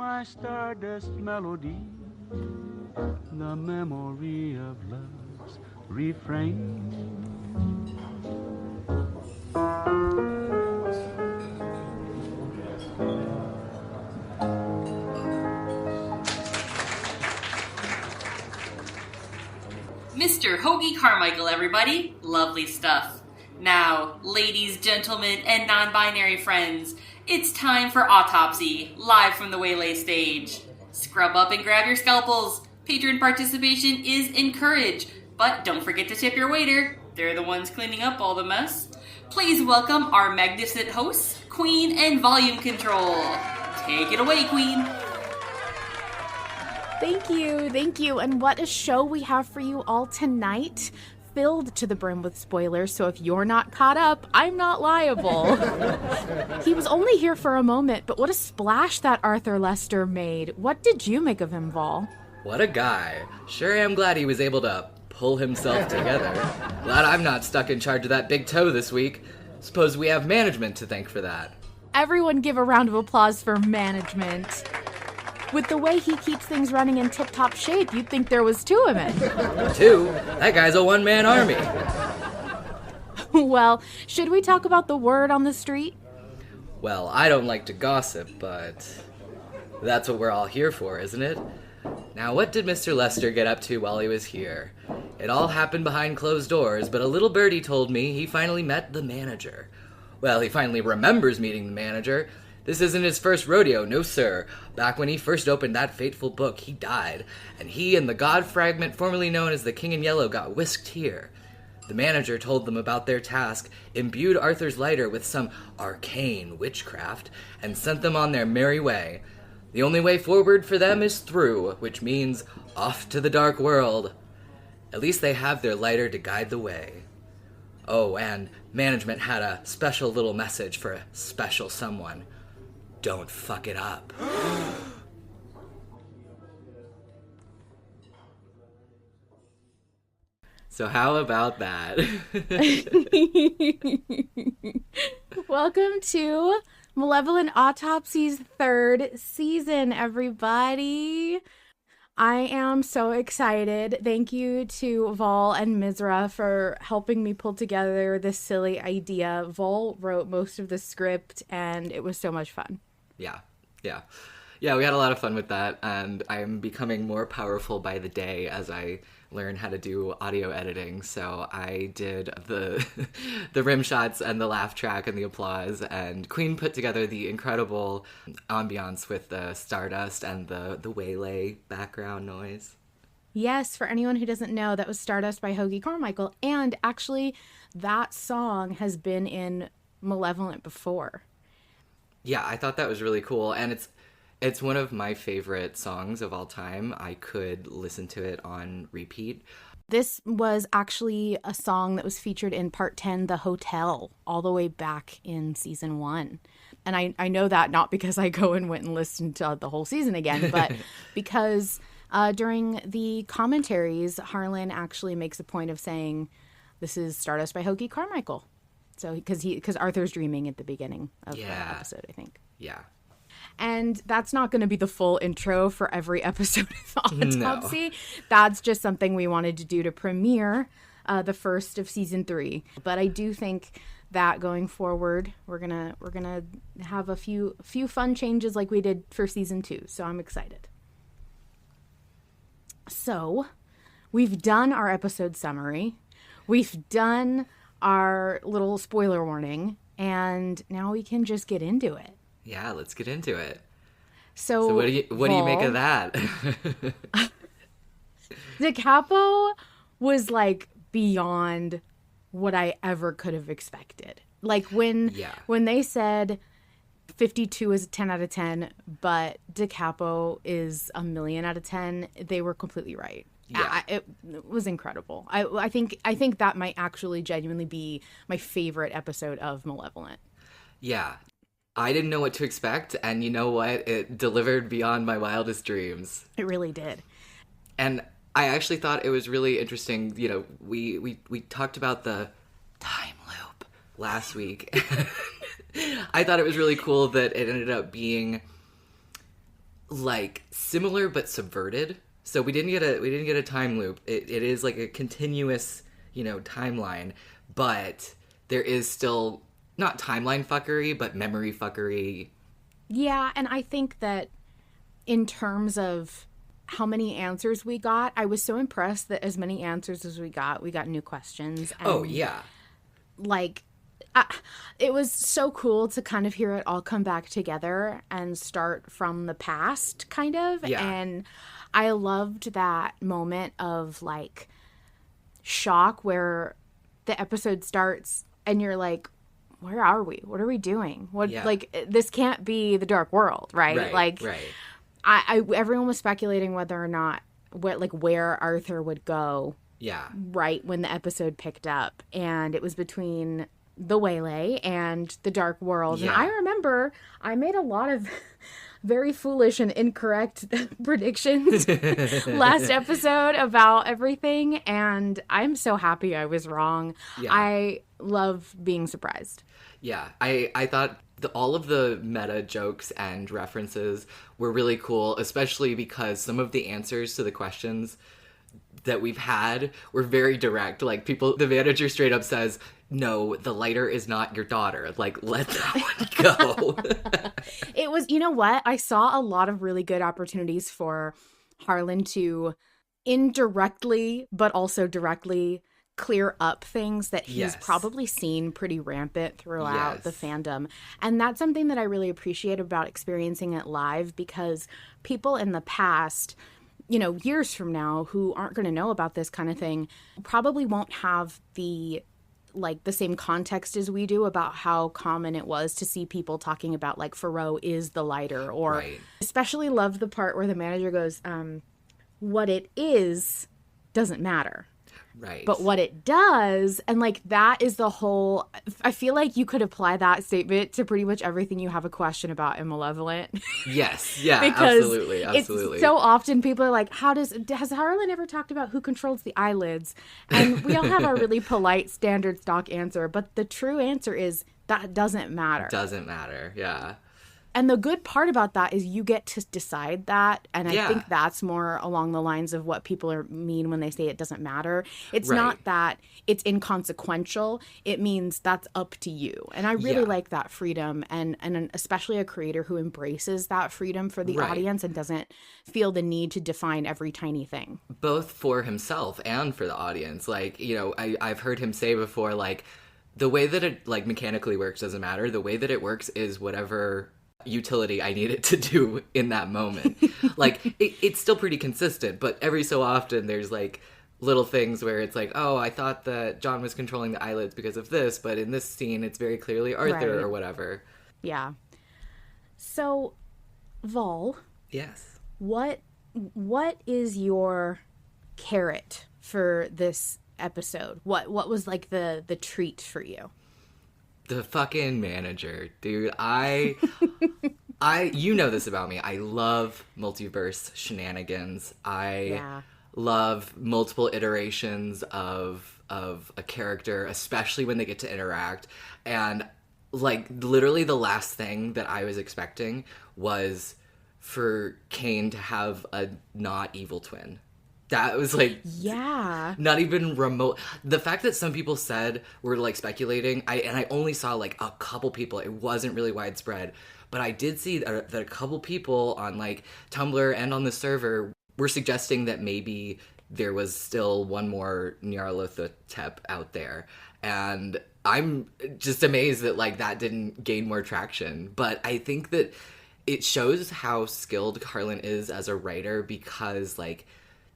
my stardust melody, the memory of love's refrain. Mr. Hoagie Carmichael, everybody. Lovely stuff. Now, ladies, gentlemen, and non-binary friends, it's time for Autopsy, live from the Waylay stage. Scrub up and grab your scalpels. Patron participation is encouraged, but don't forget to tip your waiter. They're the ones cleaning up all the mess. Please welcome our magnificent hosts, Queen and Volume Control. Take it away, Queen. Thank you, and what a show we have for you all tonight, filled to the brim with spoilers, so if you're not caught up, I'm not liable. He was only here for a moment, but what a splash that Arthur Lester made. What did you make of him, Vol? What a guy. Sure am glad he was able to pull himself together. Glad I'm not stuck in charge of that big toe this week. Suppose we have management to thank for that. Everyone give a round of applause for management. With the way he keeps things running in tip-top shape, you'd think there was two of them. Two? That guy's a one-man army. Well, should we talk about the word on the street? Well, I don't like to gossip, but that's what we're all here for, isn't it? Now, what did Mr. Lester get up to while he was here? It all happened behind closed doors, but a little birdie told me he finally met the manager. Well, he finally remembers meeting the manager. This isn't his first rodeo, no sir. Back when he first opened that fateful book, he died, and he and the god fragment formerly known as the King in Yellow got whisked here. The manager told them about their task, imbued Arthur's lighter with some arcane witchcraft, and sent them on their merry way. The only way forward for them is through, which means off to the dark world. At least they have their lighter to guide the way. Oh, and management had a special little message for a special someone. Don't fuck it up. So how about that? Welcome to Malevolent Autopsy's third season, everybody. I am so excited. Thank you to Vol and Misraa for helping me pull together this silly idea. Vol wrote most of the script, and it was so much fun. Yeah, we had a lot of fun with that, and I'm becoming more powerful by the day as I learn how to do audio editing. So I did the the rim shots and the laugh track and the applause, and Queen put together the incredible ambiance with the Stardust and the Waylay background noise. Yes, for anyone who doesn't know, that was Stardust by Hoagie Carmichael, and actually that song has been in Malevolent before. Yeah, I thought that was really cool, and it's one of my favorite songs of all time. I could listen to it on repeat. This was actually a song that was featured in Part 10, The Hotel, all the way back in Season 1. And I know that not because I go and went and listened to the whole season again, but because during the commentaries, Harlan actually makes a point of saying, this is Stardust by Hoagie Carmichael. So because Arthur's dreaming at the beginning of the episode, I think. Yeah. And that's not going to be the full intro for every episode of Autopsy. No. That's just something we wanted to do to premiere the first of season 3. But I do think that going forward, we're gonna have a few fun changes like we did for season 2. So I'm excited. So we've done our episode summary. We've done our little spoiler warning, and now we can just get into it. Yeah, let's get into it. So what do you make of that? The Capo was like beyond what I ever could have expected. Like when they said 52 is a 10 out of 10, but Da Capo is a million out of 10, they were completely right. Yeah. It was incredible. I think that might actually genuinely be my favorite episode of Malevolent. Yeah. I didn't know what to expect, and you know what? It delivered beyond my wildest dreams. It really did. And I actually thought it was really interesting. You know, we talked about the time loop last week. I thought it was really cool that it ended up being like similar but subverted. So we didn't get a time loop. It is like a continuous, timeline, but there is still not timeline fuckery, but memory fuckery. Yeah, and I think that in terms of how many answers we got, I was so impressed that as many answers as we got new questions. And, oh, yeah. Like, it was so cool to kind of hear it all come back together and start from the past, kind of. Yeah. And I loved that moment of, like, shock where the episode starts and you're like, where are we? What are we doing? Like, this can't be the Dark World, right? Right. I everyone was speculating whether or not where Arthur would go. Yeah. Right when the episode picked up, and it was between the Waylay and the Dark World. Yeah. And I remember I made a lot of very foolish and incorrect predictions last episode about everything, and I'm so happy I was wrong. Yeah. I love being surprised. Yeah, I thought all of the meta jokes and references were really cool, especially because some of the answers to the questions that we've had were very direct. Like, the manager straight up says, no, the lighter is not your daughter. Like, let that one go. It was, you know what? I saw a lot of really good opportunities for Harlan to indirectly, but also directly clear up things that he's probably seen pretty rampant throughout the fandom. And that's something that I really appreciate about experiencing it live, because people in the past, years from now, who aren't going to know about this kind of thing, probably won't have the same context as we do about how common it was to see people talking about, like, Faroe is the lighter, or especially love the part where the manager goes, what it is doesn't matter. Right. But what it does, and, like, that is the whole, I feel like you could apply that statement to pretty much everything you have a question about in Malevolent. Yes. Yeah, because absolutely. it's so often people are like, has Harlan ever talked about who controls the eyelids? And we all have our really polite standard stock answer, but the true answer is that doesn't matter. Doesn't matter, yeah. And the good part about that is you get to decide that. And I think that's more along the lines of what people mean when they say it doesn't matter. It's not that it's inconsequential. It means that's up to you. And I really like that freedom. And especially a creator who embraces that freedom for the audience and doesn't feel the need to define every tiny thing. Both for himself and for the audience. Like, I've heard him say before, like, the way that it, like, mechanically works doesn't matter. The way that it works is whatever utility I need it to do in that moment. Like, it's still pretty consistent, but every so often there's, like, little things where it's like, oh, I thought that John was controlling the eyelids because of this, but in this scene it's very clearly Arthur or whatever. Yeah. So, Vol. Yes. What is your carrot for this episode? What was, like, the treat for you? The fucking manager, dude. You know this about me. I love multiverse shenanigans. I love multiple iterations of a character, especially when they get to interact. And, like, literally the last thing that I was expecting was for Kane to have a not evil twin. That was, like, not even remote. The fact that some people were, like, speculating, I only saw, like, a couple people. It wasn't really widespread. But I did see that a couple people on, like, Tumblr and on the server were suggesting that maybe there was still one more Nyarlathotep out there. And I'm just amazed that, like, that didn't gain more traction. But I think that it shows how skilled Harlan is as a writer, because, like,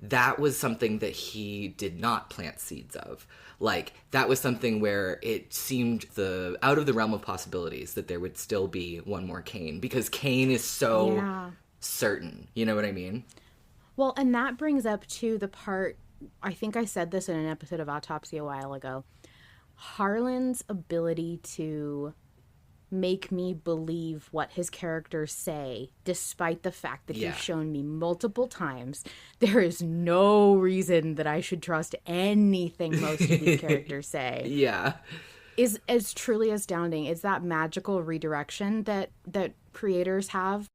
that was something that he did not plant seeds of. Like, that was something where it seemed out of the realm of possibilities that there would still be one more Kane, because Kane is so certain. You know what I mean? Well, and that brings up, too, the part, I think I said this in an episode of Autopsy a while ago, Harlan's ability to make me believe what his characters say, despite the fact that he's shown me multiple times there is no reason that I should trust anything most of these characters say, is as truly astounding. It's that magical redirection that creators have.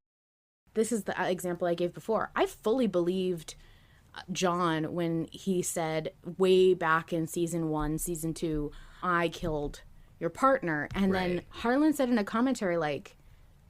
this is the example I gave before. I fully believed John when he said way back in season 1, season 2, I killed your partner. And then Harlan said in a commentary, like,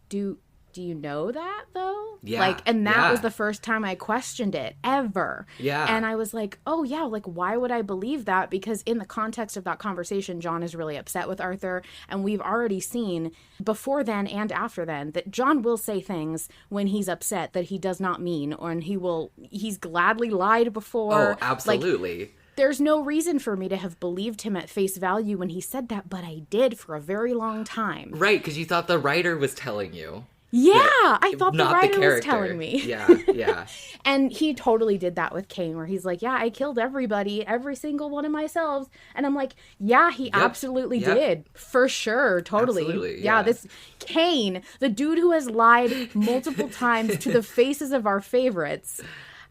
do you know that though? Yeah. Like, and that was the first time I questioned it ever. Yeah. And I was like, oh yeah, like why would I believe that? Because in the context of that conversation, John is really upset with Arthur. And we've already seen before then and after then that John will say things when he's upset that he does not mean, or and he's gladly lied before. Oh, absolutely. Like, there's no reason for me to have believed him at face value when he said that, but I did for a very long time. Right, because you thought the writer was telling you. Yeah, I thought the Not writer the was telling me. Yeah. And he totally did that with Cain, where he's like, yeah, I killed everybody, every single one of myself. And I'm like, yeah, he absolutely did. For sure, totally. Absolutely, yeah, this Cain, the dude who has lied multiple times to the faces of our favorites.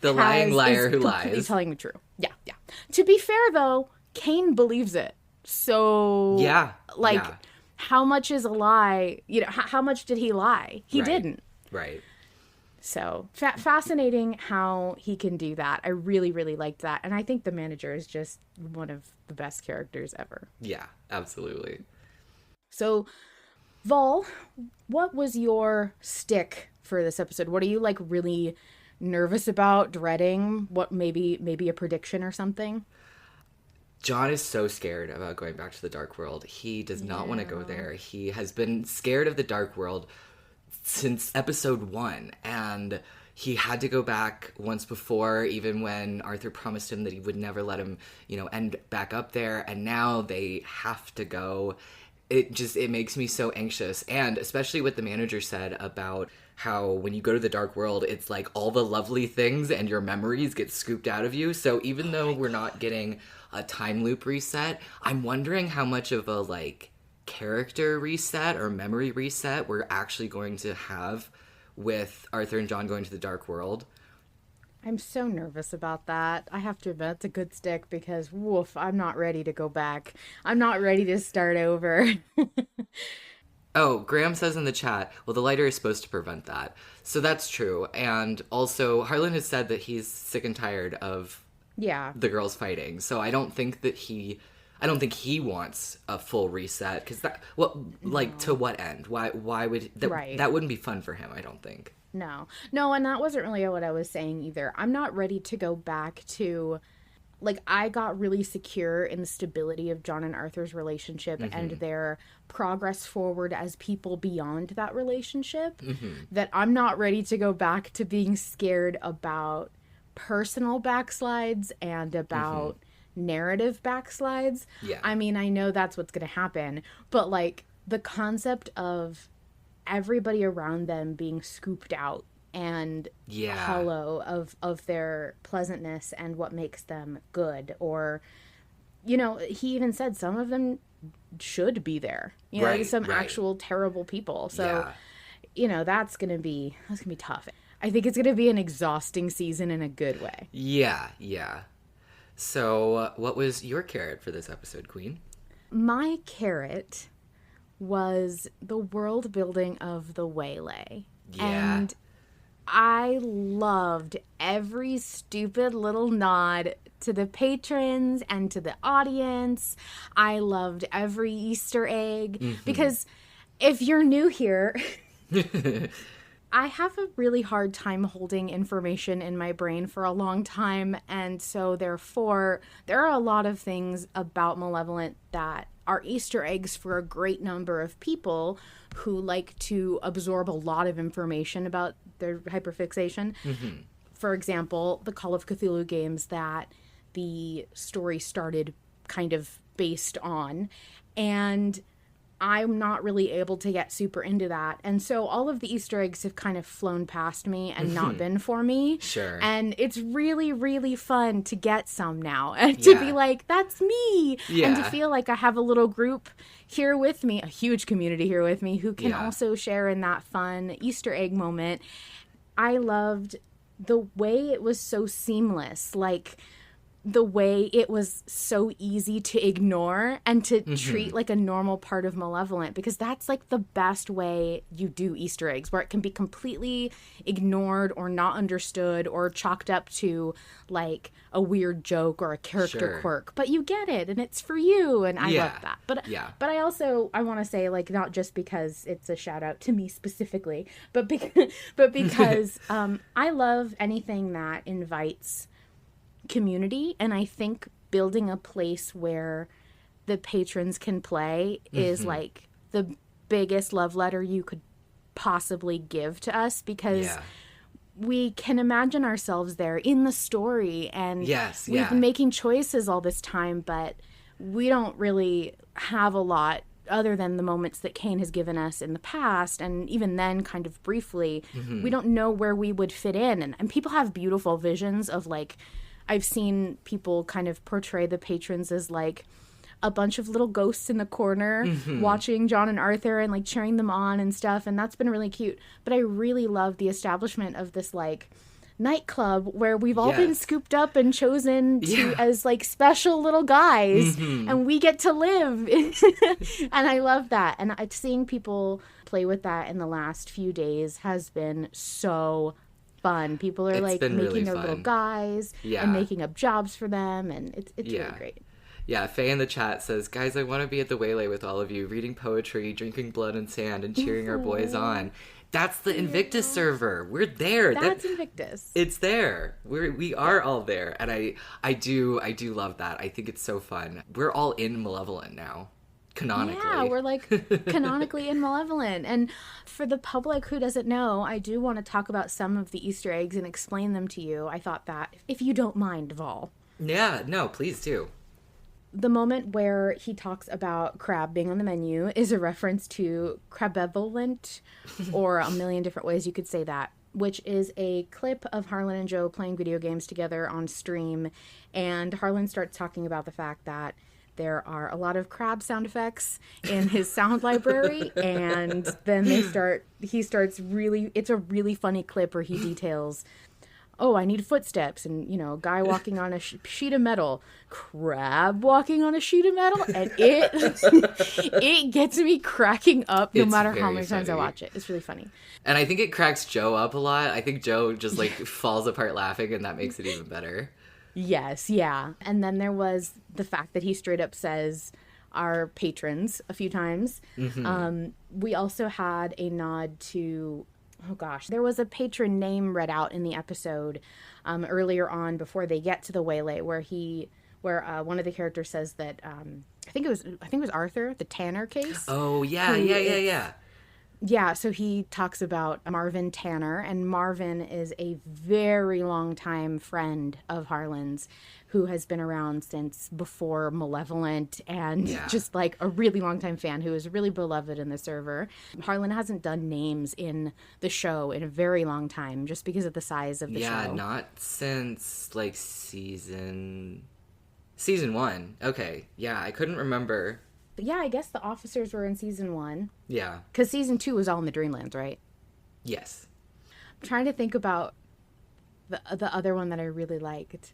The lying liar who completely lies. telling the truth. Yeah. To be fair, though, Cain believes it. So, how much is a lie? You know, how much did he lie? He didn't. Right. So, fascinating how he can do that. I really, really liked that. And I think the manager is just one of the best characters ever. Yeah, absolutely. So, Vol, what was your stick for this episode? What are you, like, really nervous about, dreading? What, maybe a prediction or something? John is so scared about going back to the dark world. He does not want to go there. He has been scared of the dark world since episode 1, and he had to go back once before, even when Arthur promised him that he would never let him, end back up there, and now they have to go. It makes me so anxious, and especially what the manager said about how when you go to the dark world, it's like all the lovely things and your memories get scooped out of you. So even though we're not getting a time loop reset, I'm wondering how much of a, like, character reset or memory reset we're actually going to have with Arthur and John going to the dark world. I'm so nervous about that. I have to admit, it's a good stick because, woof, I'm not ready to go back. I'm not ready to start over. Oh, Graham says in the chat, well, the lighter is supposed to prevent that. So that's true. And also, Harlan has said that he's sick and tired of the girls fighting. So I don't think he wants a full reset. Because to what end? Why would that? That wouldn't be fun for him, I don't think. No, and that wasn't really what I was saying either. I'm not ready to go back to, like, I got really secure in the stability of John and Arthur's relationship and their progress forward as people beyond that relationship, that I'm not ready to go back to being scared about personal backslides and about narrative backslides. Yeah. I mean, I know that's what's going to happen, but, like, the concept of everybody around them being scooped out and hollow of their pleasantness and what makes them good, or he even said some of them should be there, some actual terrible people. So that's gonna be tough. I think it's gonna be an exhausting season in a good way. Yeah. So what was your carrot for this episode, Queen? My carrot was the world building of the Waylay. And I loved every stupid little nod to the patrons and to the audience. I loved every Easter egg. Because if you're new here, I have a really hard time holding information in my brain for a long time. And so therefore, there are a lot of things about Malevolent that are Easter eggs for a great number of people who like to absorb a lot of information about their hyperfixation. For example, the Call of Cthulhu games that the story started kind of based on. And I'm not really able to get super into that. And so all of the Easter eggs have kind of flown past me and not been for me. Sure. And it's really, really fun to get some now and to be like, that's me. And to feel like I have a little group here with me, a huge community here with me who can also share in that fun Easter egg moment. I loved the way it was so seamless. Like, the way it was so easy to ignore and to treat like a normal part of Malevolent, because that's like the best way you do Easter eggs, where it can be completely ignored or not understood or chalked up to like a weird joke or a character quirk, but you get it and it's for you, and I love that. But I want to say, like, not just because it's a shout out to me specifically, but because I love anything that invites community, and I think building a place where the patrons can play is like the biggest love letter you could possibly give to us, because we can imagine ourselves there in the story, and we've been making choices all this time, but we don't really have a lot other than the moments that Kane has given us in the past, and even then kind of briefly. We don't know where we would fit in, and people have beautiful visions of, like, I've seen people kind of portray the patrons as like a bunch of little ghosts in the corner watching John and Arthur and like cheering them on and stuff, and that's been really cute. But I really love the establishment of this like nightclub where we've all been scooped up and chosen to as like special little guys, and we get to live. And I love that, and seeing people play with that in the last few days has been so fun. People are like making really their little guys and making up jobs for them, and it's really great. Yeah, Faye in the chat says, guys, I want to be at the Waylay with all of you, reading poetry, drinking blood and sand, and cheering our boys on. That's the Invictus server. We're there. That's Invictus. It's there. We are all there, and I do love that. I think it's so fun. We're all in Malevolent now. Canonically. Yeah, we're like canonically in Malevolent. And for the public who doesn't know, I do want to talk about some of the Easter eggs and explain them to you. I thought that, if you don't mind, Vol. Yeah, no, please do. The moment where he talks about crab being on the menu is a reference to Crabevolent, or a million different ways you could say that, which is a clip of Harlan and Joe playing video games together on stream. And Harlan starts talking about the fact that there are a lot of crab sound effects in his sound library, and then it's a really funny clip where he details, oh, I need footsteps, and, a guy walking on a sheet of metal, crab walking on a sheet of metal, and it gets me cracking up no matter how many times I watch it. It's really funny. And I think it cracks Joe up a lot. I think Joe just, like, falls apart laughing, and that makes it even better. Yes, yeah. And then there was the fact that he straight up says our patrons a few times. We also had a nod to, there was a patron name read out in the episode earlier on before they get to the Waylay, where one of the characters says that I think it was Arthur, the Tanner case. Oh yeah. Yeah, so he talks about Marvin Tanner, and Marvin is a very long-time friend of Harlan's who has been around since before Malevolent, and just like a really long-time fan who is really beloved in the server. Harlan hasn't done names in the show in a very long time just because of the size of the show. Yeah, not since like season 1. Okay, yeah, I couldn't remember. Yeah, I guess the officers were in season 1. Yeah. Because season 2 was all in the Dreamlands, right? Yes. I'm trying to think about the other one that I really liked.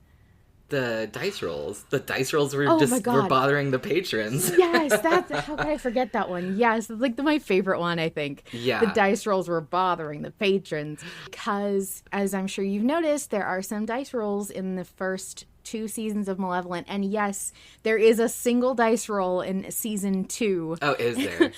The dice rolls. The dice rolls were were bothering the patrons. Yes, how could I forget that one? Yes, it's like my favorite one, I think. Yeah. The dice rolls were bothering the patrons. Because, as I'm sure you've noticed, there are some dice rolls in the first 2 seasons of Malevolent, and yes, there is a single dice roll in season 2. Oh, is there?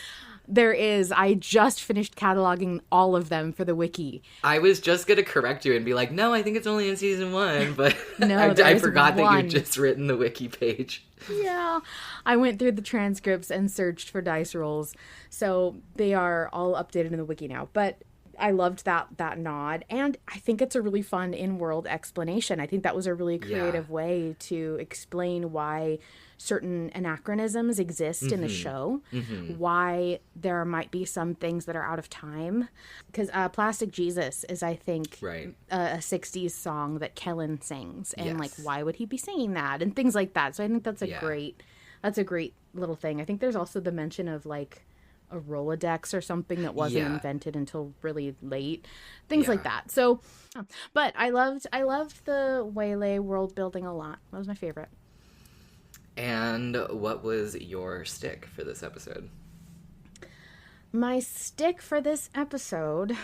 There is. I just finished cataloging all of them for the wiki. I was just gonna correct you and be like, no, I think it's only in season 1, but no, I forgot that you'd just written the wiki page. Yeah, I went through the transcripts and searched for dice rolls, so they are all updated in the wiki now, but I loved that nod, and I think it's a really fun in-world explanation. I think that was a really creative way to explain why certain anachronisms exist in the show, why there might be some things that are out of time. Because Plastic Jesus is, I think, a 60s song that Kellen sings, and like, why would he be singing that, and things like that. So I think that's a great little thing. I think there's also the mention of like a Rolodex or something that wasn't Yeah. invented until really late. Things like Yeah. that. So, but I loved the Waylay world building a lot. That was my favorite. And what was your stick for this episode? My stick for this episode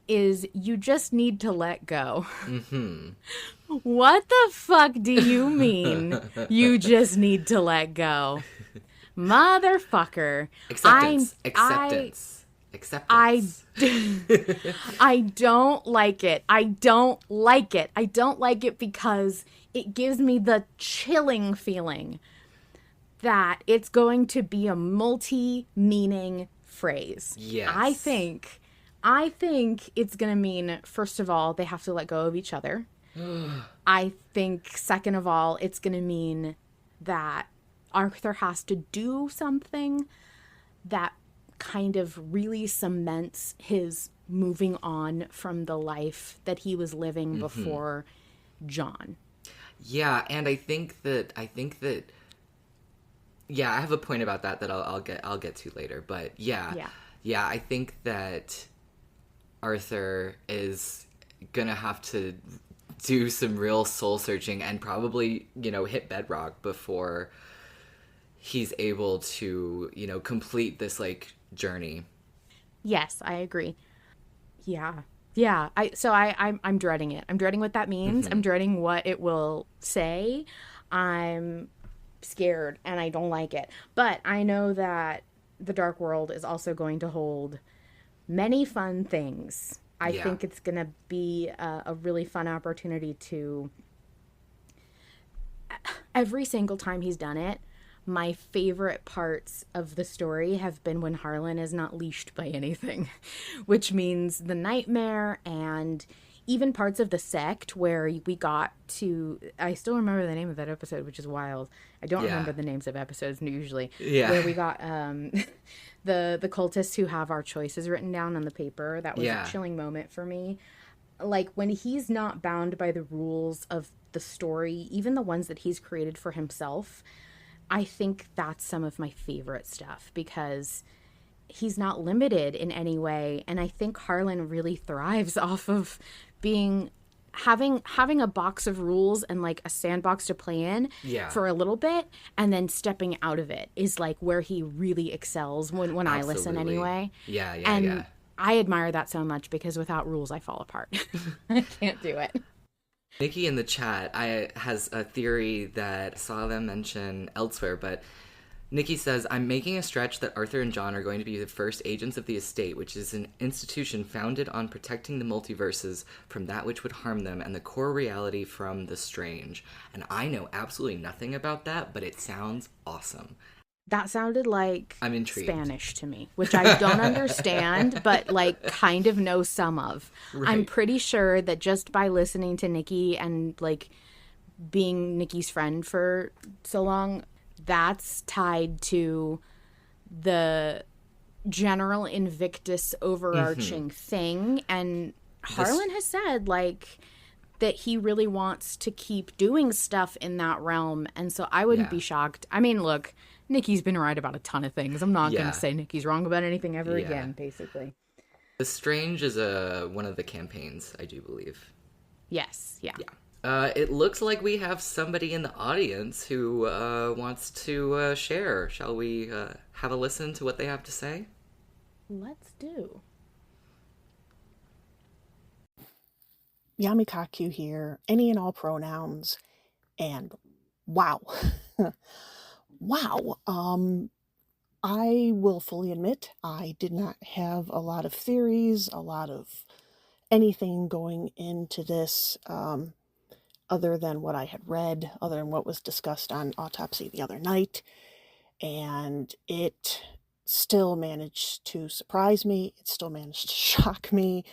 is you just need to let go. Mm-hmm. What the fuck do you mean you just need to let go? Motherfucker. Acceptance. I don't like it. I don't like it. I don't like it because it gives me the chilling feeling that it's going to be a multi-meaning phrase. Yes. I think it's going to mean, first of all, they have to let go of each other. I think, second of all, it's going to mean that Arthur has to do something that kind of really cements his moving on from the life that he was living before John. Yeah, and I think that yeah, I have a point about that I'll get to later, but yeah, I think that Arthur is gonna have to do some real soul searching and probably, hit bedrock before he's able to, complete this journey. Yes, I agree. Yeah. I'm dreading it. I'm dreading what that means. I'm dreading what it will say. I'm scared and I don't like it. But I know that the Dark World is also going to hold many fun things. I think it's going to be a really fun opportunity to... Every single time he's done it, my favorite parts of the story have been when Harlan is not leashed by anything, which means the nightmare and even parts of the sect where we got to... I still remember the name of that episode, which is wild. I don't remember the names of episodes usually. Yeah. Where we got the cultists who have our choices written down on the paper. That was a chilling moment for me. Like, when he's not bound by the rules of the story, even the ones that he's created for himself, I think that's some of my favorite stuff because he's not limited in any way. And I think Harlan really thrives off of having a box of rules and a sandbox to play in for a little bit, and then stepping out of it is where he really excels when I listen anyway. And I admire that so much because without rules I fall apart. I can't do it. Nikki in the chat has a theory that I saw them mention elsewhere, but Nikki says, I'm making a stretch that Arthur and John are going to be the first agents of the estate, which is an institution founded on protecting the multiverses from that which would harm them and the core reality from the strange. And I know absolutely nothing about that, but it sounds awesome. That sounded like I'm intrigued. Spanish to me, which I don't understand, but kind of know some of. Right. I'm pretty sure that just by listening to Nikki and being Nikki's friend for so long, that's tied to the general Invictus overarching thing. And Harlan has said that he really wants to keep doing stuff in that realm. And so I wouldn't be shocked. I mean, look, Nikki's been right about a ton of things. I'm not going to say Nikki's wrong about anything ever again, basically. The Strange is one of the campaigns, I do believe. Yes, yeah. It looks like we have somebody in the audience who wants to share. Shall we have a listen to what they have to say? Let's do. Yami Kaku here, any and all pronouns, and wow. Wow. I will fully admit I did not have a lot of theories, a lot of anything going into this, other than what I had read, other than what was discussed on Autopsy the other night, and it still managed to surprise me. It still managed to shock me.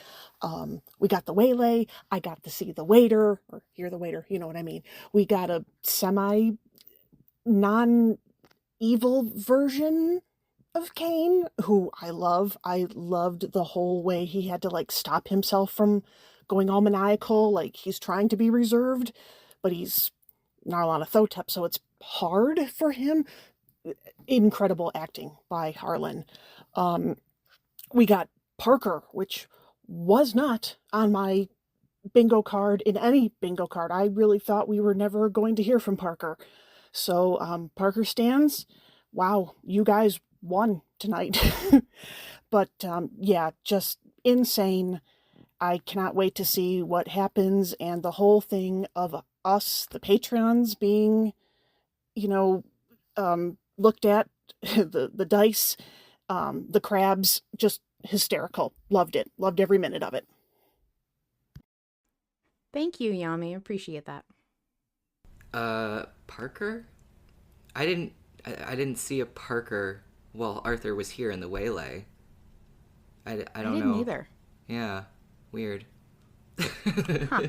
We got the Waylay. I got to see the waiter, or hear the waiter, you know what I mean. We got a non-evil version of Kane, who I love. I loved the whole way he had to stop himself from going all maniacal. He's trying to be reserved, but he's Malevolent Autopsy, so it's hard for him. incredible acting by Harlan. We got Parker, which was not on my bingo card, in any bingo card. I really thought we were never going to hear from Parker. So Parker stands. Wow, you guys won tonight. But yeah, just insane. I cannot wait to see what happens, and the whole thing of us, the patrons, being, looked at, the dice, the crabs, just hysterical. Loved it. Loved every minute of it. Thank you, Yami. Appreciate that. Parker? I didn't see a Parker while Arthur was here in the Waylay. I don't know. I didn't either. Yeah. Weird. Huh.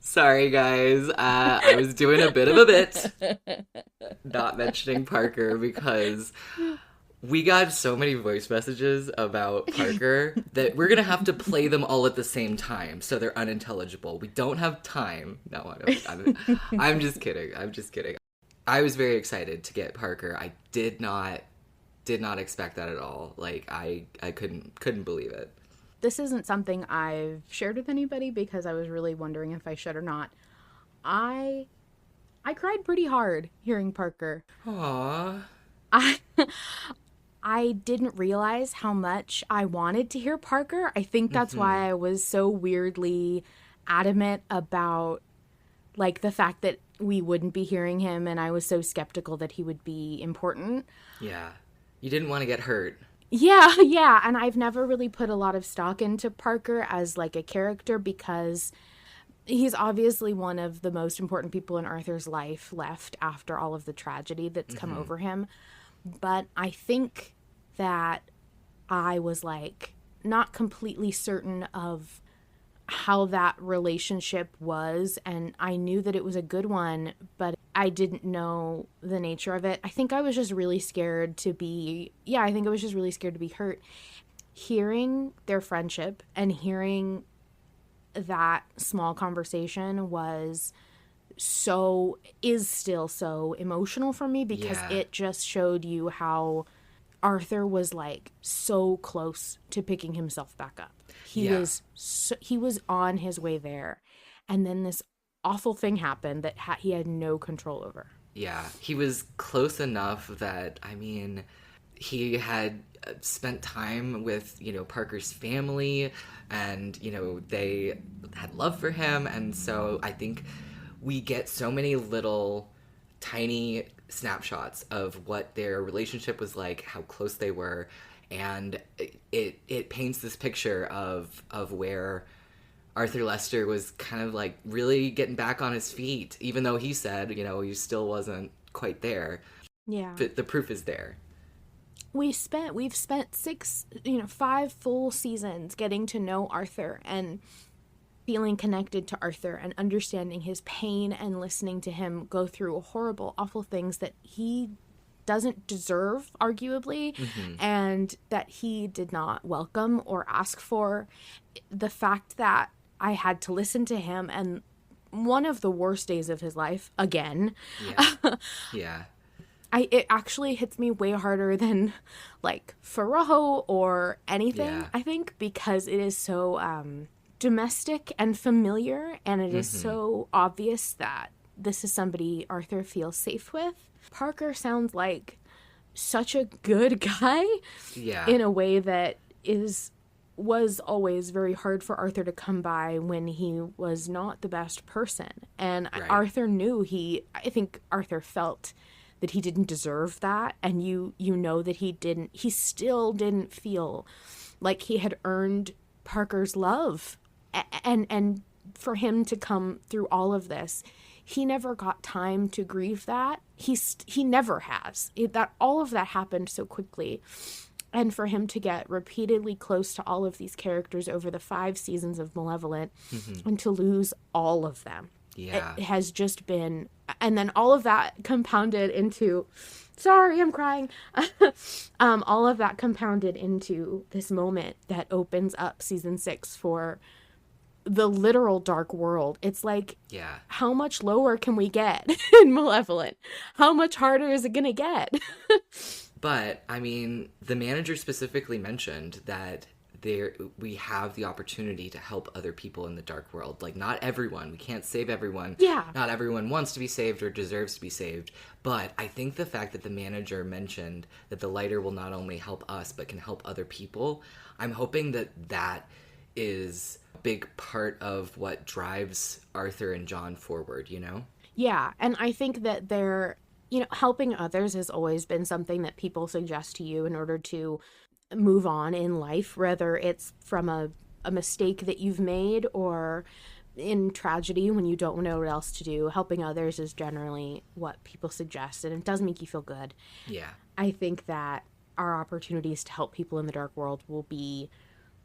Sorry, guys. I was doing a bit of a bit, not mentioning Parker, because we got so many voice messages about Parker that we're going to have to play them all at the same time, so they're unintelligible. We don't have time. No, I'm just kidding. I'm just kidding. I was very excited to get Parker. I did not expect that at all. Like, I couldn't believe it. This isn't something I've shared with anybody because I was really wondering if I should or not. I cried pretty hard hearing Parker. Aww. I didn't realize how much I wanted to hear Parker. I think that's why I was so weirdly adamant about, like, the fact that we wouldn't be hearing him, and I was so skeptical that he would be important. Yeah. You didn't want to get hurt. Yeah, and I've never really put a lot of stock into Parker as, like, a character because he's obviously one of the most important people in Arthur's life left after all of the tragedy that's come over him. But I think that I was, like, not completely certain of how that relationship was, and I knew that it was a good one, but I didn't know the nature of it. I think I was just really scared to be hurt. Hearing their friendship and hearing that small conversation is still so emotional for me because it just showed you how Arthur was, like, so close to picking himself back up. He was on his way there, and then this awful thing happened that he had no control over. Yeah, he was close enough that, I mean, he had spent time with, Parker's family, and, they had love for him, and so I think we get so many little tiny snapshots of what their relationship was like, how close they were, and it paints this picture of where Arthur Lester was kind of, like, really getting back on his feet, even though he said, he still wasn't quite there. Yeah. But the proof is there. We've spent 5 full seasons getting to know Arthur and feeling connected to Arthur and understanding his pain and listening to him go through horrible, awful things that he doesn't deserve, arguably, and that he did not welcome or ask for. The fact that I had to listen to him and one of the worst days of his life, again. Yeah. It actually hits me way harder than, like, Faraho or anything, I think, because it is so domestic and familiar, and it is so obvious that this is somebody Arthur feels safe with. Parker sounds like such a good guy in a way that was always very hard for Arthur to come by when he was not the best person. And Arthur knew I think Arthur felt that he didn't deserve that, and you know that he still didn't feel like he had earned Parker's love. And for him to come through all of this, he never got time to grieve that. He never has. All of that happened so quickly. And for him to get repeatedly close to all of these characters over the 5 seasons of Malevolent and to lose all of them. Yeah. It has just been, and then all of that compounded into, sorry, I'm crying. All of that compounded into this moment that opens up season 6 for the literal dark world. It's like, Yeah. how much lower can we get in Malevolent? How much harder is it going to get? But, I mean, the manager specifically mentioned that we have the opportunity to help other people in the dark world. Like, not everyone. We can't save everyone. Yeah. Not everyone wants to be saved or deserves to be saved. But I think the fact that the manager mentioned that the lighter will not only help us, but can help other people, I'm hoping that is a big part of what drives Arthur and John forward, you know? Yeah, and I think that helping others has always been something that people suggest to you in order to move on in life, whether it's from a mistake that you've made or in tragedy when you don't know what else to do. Helping others is generally what people suggest, and it does make you feel good. Yeah. I think that our opportunities to help people in the dark world will be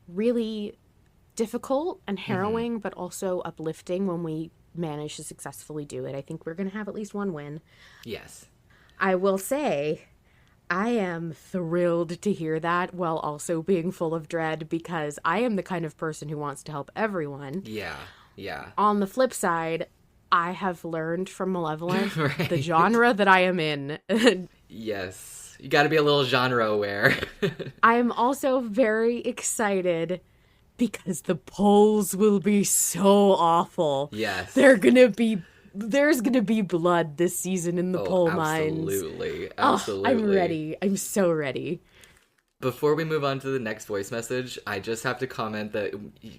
really difficult and harrowing, but also uplifting when we manage to successfully do it. I think we're going to have at least one win. Yes. I will say, I am thrilled to hear that while also being full of dread, because I am the kind of person who wants to help everyone. Yeah. Yeah. On the flip side, I have learned from Malevolent Right. the genre that I am in. Yes. You got to be a little genre aware. I am also very excited because the polls will be so awful. Yes. There's gonna be blood this season in the poll mines. Absolutely. Oh, Absolutely. I'm ready. I'm so ready. Before we move on to the next voice message, I just have to comment that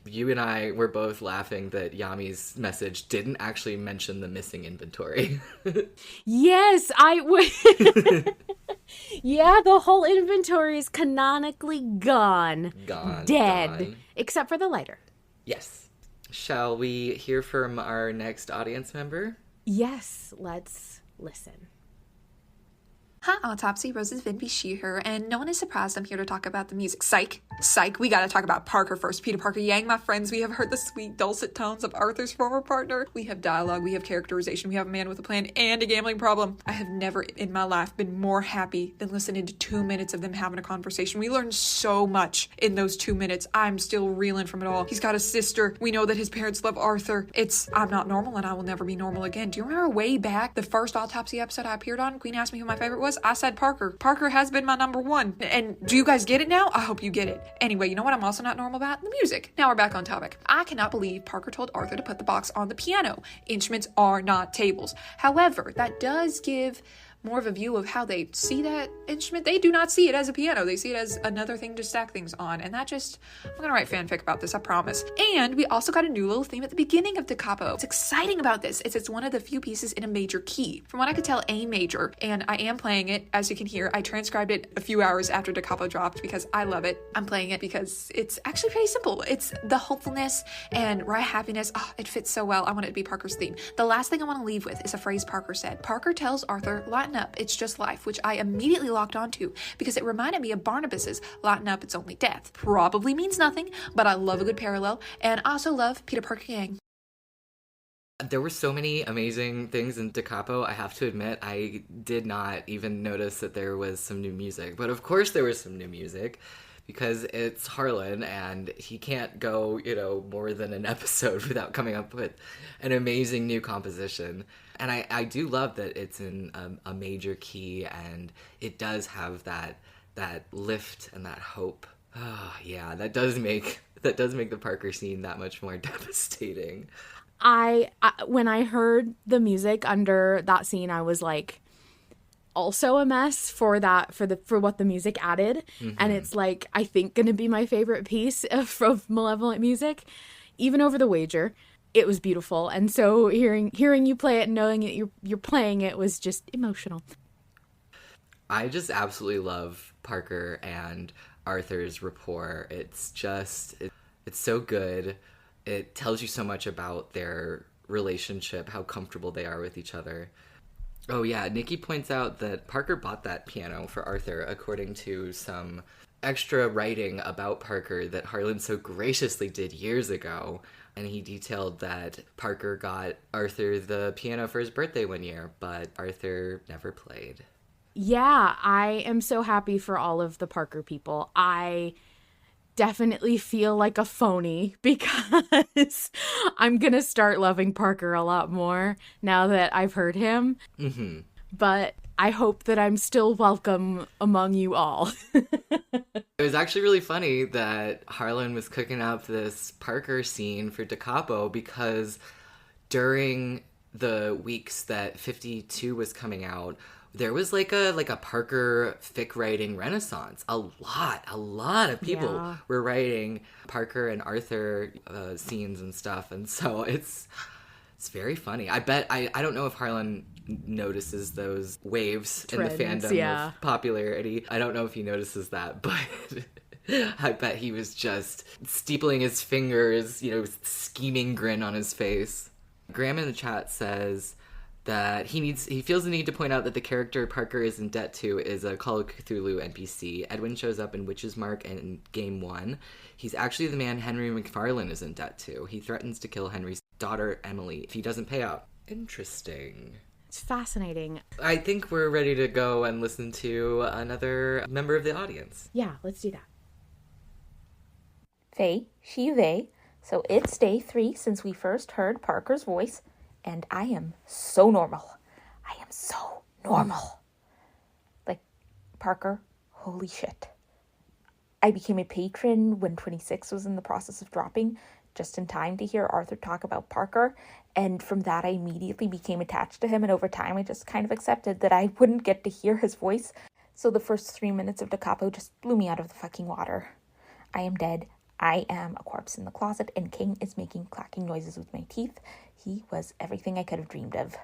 you and I were both laughing that Yami's message didn't actually mention the missing inventory. Yes, I would. Yeah, the whole inventory is canonically gone. Dead. Gone. Except for the lighter. Yes. Shall we hear from our next audience member? Yes, let's listen. Hi, Autopsy, Rosesofenvy, she, her, and no one is surprised I'm here to talk about the music. Psych, we gotta talk about Parker first. Peter Parker Yang, my friends, we have heard the sweet, dulcet tones of Arthur's former partner. We have dialogue, we have characterization, we have a man with a plan and a gambling problem. I have never in my life been more happy than listening to 2 minutes of them having a conversation. We learned so much in those 2 minutes. I'm still reeling from it all. He's got a sister. We know that his parents love Arthur. I'm not normal and I will never be normal again. Do you remember way back, the first Autopsy episode I appeared on? Queen asked me who my favorite was. I said Parker. Parker has been my number one. And do you guys get it now? I hope you get it. Anyway, you know what I'm also not normal about? The music. Now we're back on topic. I cannot believe Parker told Arthur to put the box on the piano. Instruments are not tables. However, that does give more of a view of how they see that instrument. They do not see it as a piano. They see it as another thing to stack things on. And that just, I'm gonna write fanfic about this, I promise. And we also got a new little theme at the beginning of the Capo. What's exciting about this is it's one of the few pieces in a major key. From what I could tell, A major. And I am playing it, as you can hear. I transcribed it a few hours after the Capo dropped because I love it. I'm playing it because it's actually pretty simple. It's the hopefulness and right happiness. Oh, it fits so well. I want it to be Parker's theme. The last thing I want to leave with is a phrase Parker said. Parker tells Arthur, lighten up, it's just life, which I immediately locked onto because it reminded me of Barnabas's lighten up, it's only death. Probably means nothing, but I love a good parallel, and I also love Peter Parker Yang. There were so many amazing things in Da Capo. I have to admit, I did not even notice that there was some new music. But of course there was some new music because it's Harlan and he can't go, more than an episode without coming up with an amazing new composition. And I do love that it's in a major key and it does have that lift and that hope. Oh, yeah, that does make the Parker scene that much more devastating. I when I heard the music under that scene, I was like, also a mess for what the music added. Mm-hmm. And it's like, I think gonna be my favorite piece of Malevolent music, even over The Wager. It was beautiful, and so hearing you play it and knowing that you're playing it was just emotional. I just absolutely love Parker and Arthur's rapport. It's so good. It tells you so much about their relationship, how comfortable they are with each other. Oh yeah, Nikki points out that Parker bought that piano for Arthur according to some extra writing about Parker that Harlan so graciously did years ago. And he detailed that Parker got Arthur the piano for his birthday one year, but Arthur never played. Yeah, I am so happy for all of the Parker people. I definitely feel like a phony because I'm going to start loving Parker a lot more now that I've heard him. Mm-hmm. But I hope that I'm still welcome among you all. It was actually really funny that Harlan was cooking up this Parker scene for Capo because during the weeks that 52 was coming out, there was like a Parker fic writing renaissance. A lot of people were writing Parker and Arthur scenes and stuff, and so it's very funny. I bet I don't know if Harlan notices those waves Trends, in the fandom of popularity. I don't know if he notices that, but I bet he was just steepling his fingers, scheming grin on his face. Graham in the chat says that he feels the need to point out that the character Parker is in debt to is a Call of Cthulhu NPC. Edwin shows up in Witch's Mark and in Game 1. He's actually the man Henry McFarlane is in debt to. He threatens to kill Henry's daughter, Emily, if he doesn't pay out. Interesting. It's fascinating. I think we're ready to go and listen to another member of the audience. Yeah, let's do that. They, she, they. So it's day 3 since we first heard Parker's voice, and I am so normal. I am so normal. Like, Parker, holy shit. I became a patron when 26 was in the process of dropping, just in time to hear Arthur talk about Parker, and from that I immediately became attached to him, and over time I just kind of accepted that I wouldn't get to hear his voice, so the first 3 minutes of Capo just blew me out of the fucking water. I am dead. I am a corpse in the closet, and King is making clacking noises with my teeth. He was everything I could have dreamed of.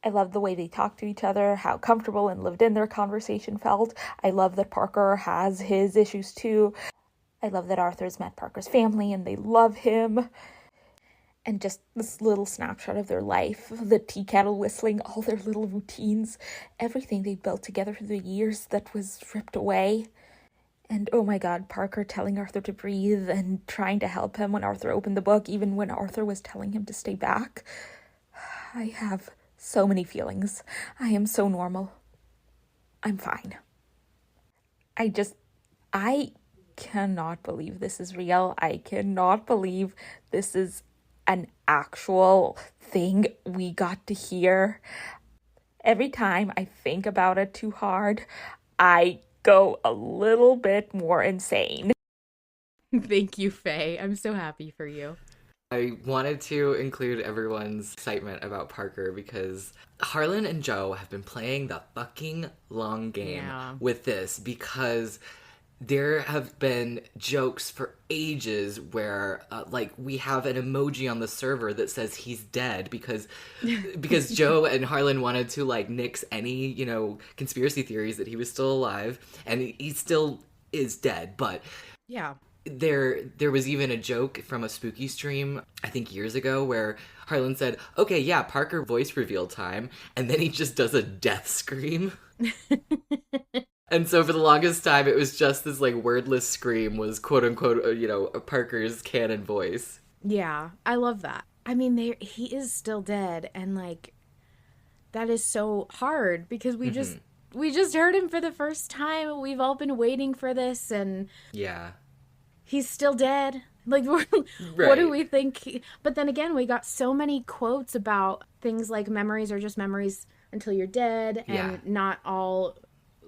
I love the way they talked to each other, how comfortable and lived in their conversation felt. I love that Parker has his issues too. I love that Arthur's met Parker's family and they love him. And just this little snapshot of their life, the tea kettle whistling, all their little routines, everything they built together through the years that was ripped away. And oh my god, Parker telling Arthur to breathe and trying to help him when Arthur opened the book, even when Arthur was telling him to stay back. I have so many feelings. I am so normal. I'm fine. I cannot believe this is real. I cannot believe this is an actual thing we got to hear. Every time I think about it too hard, I go a little bit more insane. Thank you, Faye. I'm so happy for you. I wanted to include everyone's excitement about Parker because Harlan and Joe have been playing the fucking long game with this, because there have been jokes for ages where, we have an emoji on the server that says he's dead because Joe and Harlan wanted to, nix any, conspiracy theories that he was still alive, and he still is dead, but... Yeah. There was even a joke from a spooky stream, I think years ago, where Harlan said, okay, yeah, Parker voice reveal time, and then he just does a death scream. And so for the longest time, it was just this, wordless scream was, quote-unquote, Parker's canon voice. Yeah, I love that. I mean, he is still dead, and, that is so hard, because we just heard him for the first time. We've all been waiting for this, and... Yeah. He's still dead. What do we think? But then again, we got so many quotes about things like memories are just memories until you're dead, and not all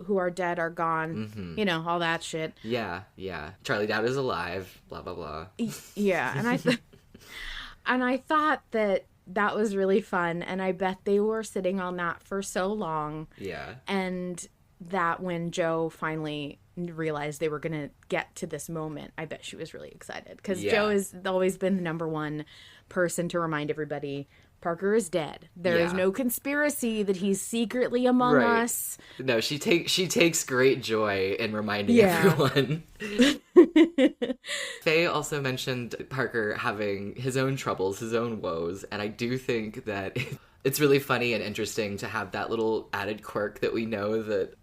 who are dead are gone. Mm-hmm. All that shit. Yeah. Charlie Dowd is alive. Blah blah blah. Yeah, and I thought that was really fun, and I bet they were sitting on that for so long. Yeah. And that when Joe finally realized they were going to get to this moment, I bet she was really excited, because Joe has always been the number one person to remind everybody Parker is dead. There is no conspiracy that he's secretly among us. No, she takes great joy in reminding everyone. Faye also mentioned Parker having his own troubles, his own woes, and I do think that it's really funny and interesting to have that little added quirk that we know that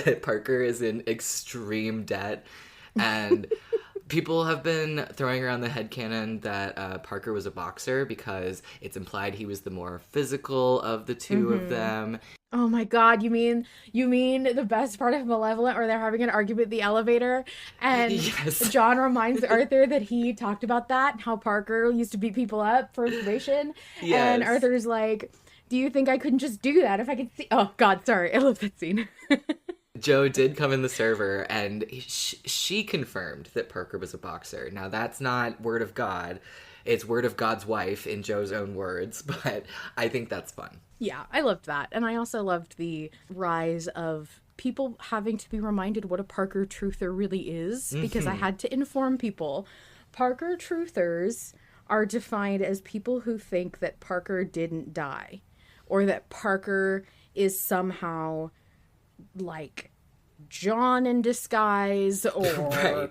that Parker is in extreme debt, and People have been throwing around the headcanon that Parker was a boxer because it's implied he was the more physical of the two of them. Oh my God, you mean the best part of Malevolent where they're having an argument in the elevator and Yes. John reminds Arthur that he talked about that and how Parker used to beat people up for information. Yes. And Arthur's like, do you think I couldn't just do that if I could see? Oh God, sorry. I love that scene. Joe did come in the server, and she confirmed that Parker was a boxer. Now, that's not word of God. It's word of God's wife in Joe's own words, but I think that's fun. Yeah, I loved that. And I also loved the rise of people having to be reminded what a Parker truther really is, because I had to inform people. Parker truthers are defined as people who think that Parker didn't die, or that Parker is somehow like John in disguise, or Right.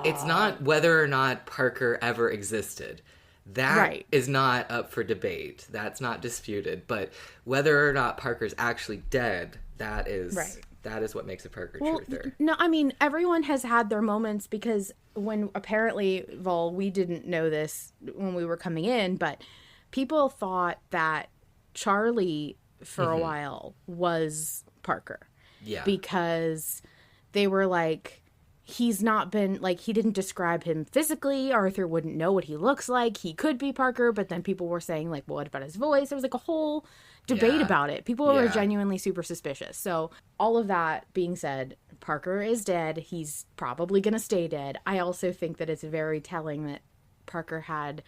It's not whether or not Parker ever existed. That is not up for debate. That's not disputed. But whether or not Parker's actually dead, that is what makes a Parker truther. No, I mean, everyone has had their moments, because when apparently, well, we didn't know this when we were coming in, but people thought that Charlie for a while was Parker. Yeah. Because they were like, he's not been, like, he didn't describe him physically. Arthur wouldn't know what he looks like. He could be Parker, but then people were saying, like, well, what about his voice? There was, like, a whole debate about it. People were genuinely super suspicious. So all of that being said, Parker is dead. He's probably going to stay dead. I also think that it's very telling that Parker had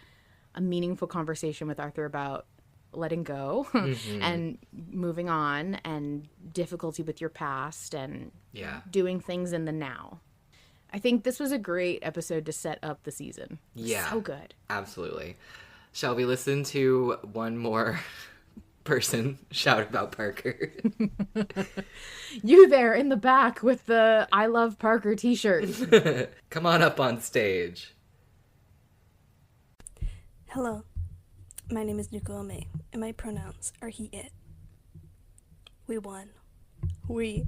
a meaningful conversation with Arthur about letting go and moving on and difficulty with your past and doing things in the now. I think this was a great episode to set up the season. Yeah. So good. Absolutely. Shall we listen to one more person shout about Parker? You there in the back with the I Love Parker t-shirt. Come on up on stage. Hello. My name is Nukuome, and my pronouns are he, it. We won. We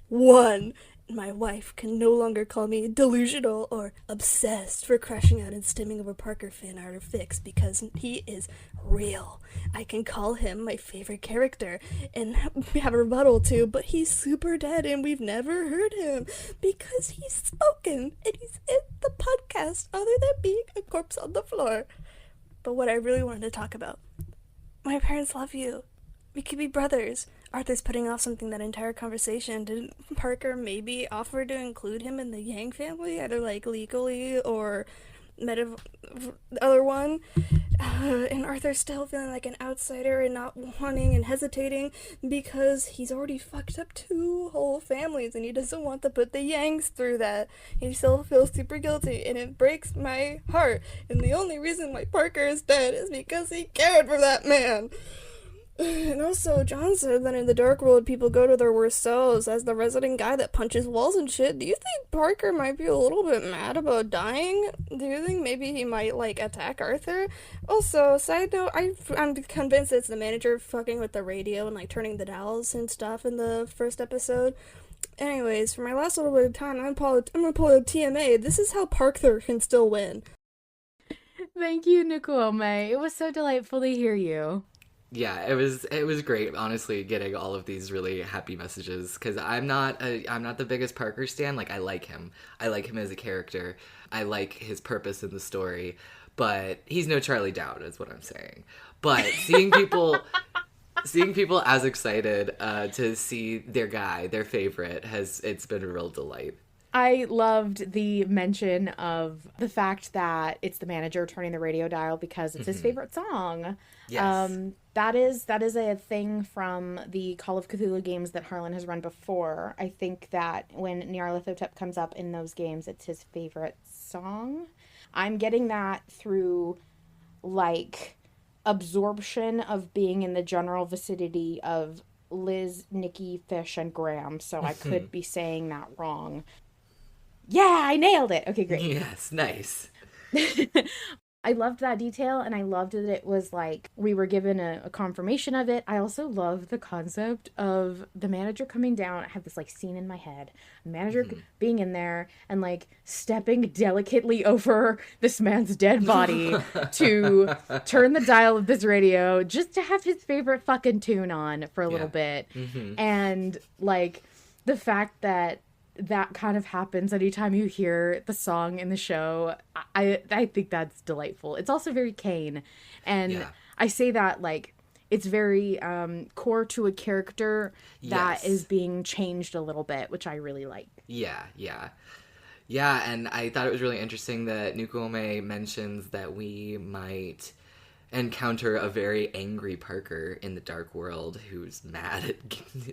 won! My wife can no longer call me delusional or obsessed for crashing out and stimming over Parker fan art or fix, because he is real. I can call him my favorite character and have a rebuttal to, but he's super dead and we've never heard him because he's spoken and he's in the podcast other than being a corpse on the floor. But what I really wanted to talk about, my parents love you. We could be brothers. Arthur's putting off something that entire conversation. Didn't Parker maybe offer to include him in the Yang family, either like legally or the other one? And Arthur's still feeling like an outsider and not wanting and hesitating because he's already fucked up 2 whole families and he doesn't want to put the Yangs through that. He still feels super guilty and it breaks my heart. And the only reason why Parker is dead is because he cared for that man. And also, John said that in the dark world, people go to their worst selves. As the resident guy that punches walls and shit, do you think Parker might be a little bit mad about dying? Do you think maybe he might, like, attack Arthur? Also, side note, I'm convinced it's the manager fucking with the radio and, like, turning the dials and stuff in the first episode. Anyways, for my last little bit of time, I'm gonna pull a TMA. This is how Parker can still win. Thank you, Nukuome. It was so delightful to hear you. Yeah, it was great, honestly, getting all of these really happy messages, because I'm not the biggest Parker stan. Like, I like him as a character, I like his purpose in the story, but he's no Charlie Dowd, is what I'm saying. But seeing people as excited to see their guy, their favorite, it's been a real delight. I loved the mention of the fact that it's the manager turning the radio dial because it's his favorite song. Yes. That is a thing from the Call of Cthulhu games that Harlan has run before. I think that when Nyarlathotep comes up in those games, it's his favorite song. I'm getting that through, like, absorption of being in the general vicinity of Liz, Nikki, Fish, and Graham, so I could be saying that wrong. Yeah, I nailed it. Okay, great. Yes, nice. I loved that detail, and I loved that it was like we were given a confirmation of it. I also love the concept of the manager coming down. I have this like scene in my head, the manager being in there and like stepping delicately over this man's dead body to turn the dial of this radio just to have his favorite fucking tune on for a little bit. And like the fact that kind of happens anytime you hear the song in the show, I think that's delightful. It's also very Kane, and I say that like it's very core to a character that is being changed a little bit, which I really like. Yeah, and I thought it was really interesting that Nukuome mentions that we might encounter a very angry Parker in the Dark World who's mad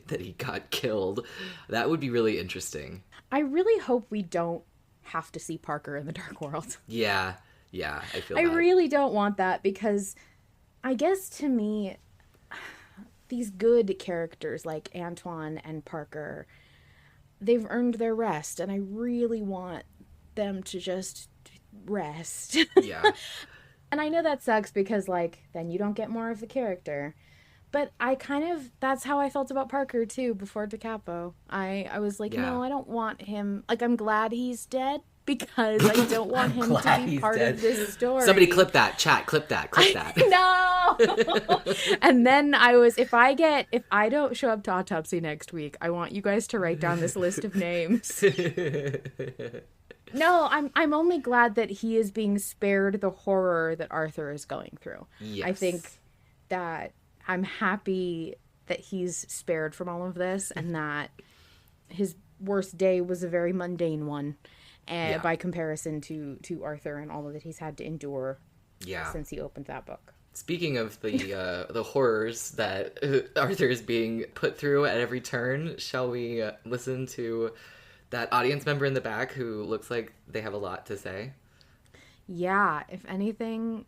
that he got killed. That would be really interesting. I really hope we don't have to see Parker in the Dark World. Yeah, I feel that. I really don't want that, because I guess to me, these good characters like Antoine and Parker, they've earned their rest, and I really want them to just rest. Yeah. And I know that sucks because, like, then you don't get more of the character. But that's how I felt about Parker, too, before Capo. I was like, no, I don't want him. Like, I'm glad he's dead because I don't want him to be part of this story. Somebody clip that. Chat, clip that. No! And then if I don't show up to Autopsy next week, I want you guys to write down this list of names. No, I'm only glad that he is being spared the horror that Arthur is going through. Yes. I think that I'm happy that he's spared from all of this, and that his worst day was a very mundane one, by comparison to Arthur and all that he's had to endure since he opened that book. Speaking of the horrors that Arthur is being put through at every turn, shall we listen to that audience member in the back who looks like they have a lot to say? Yeah, if anything,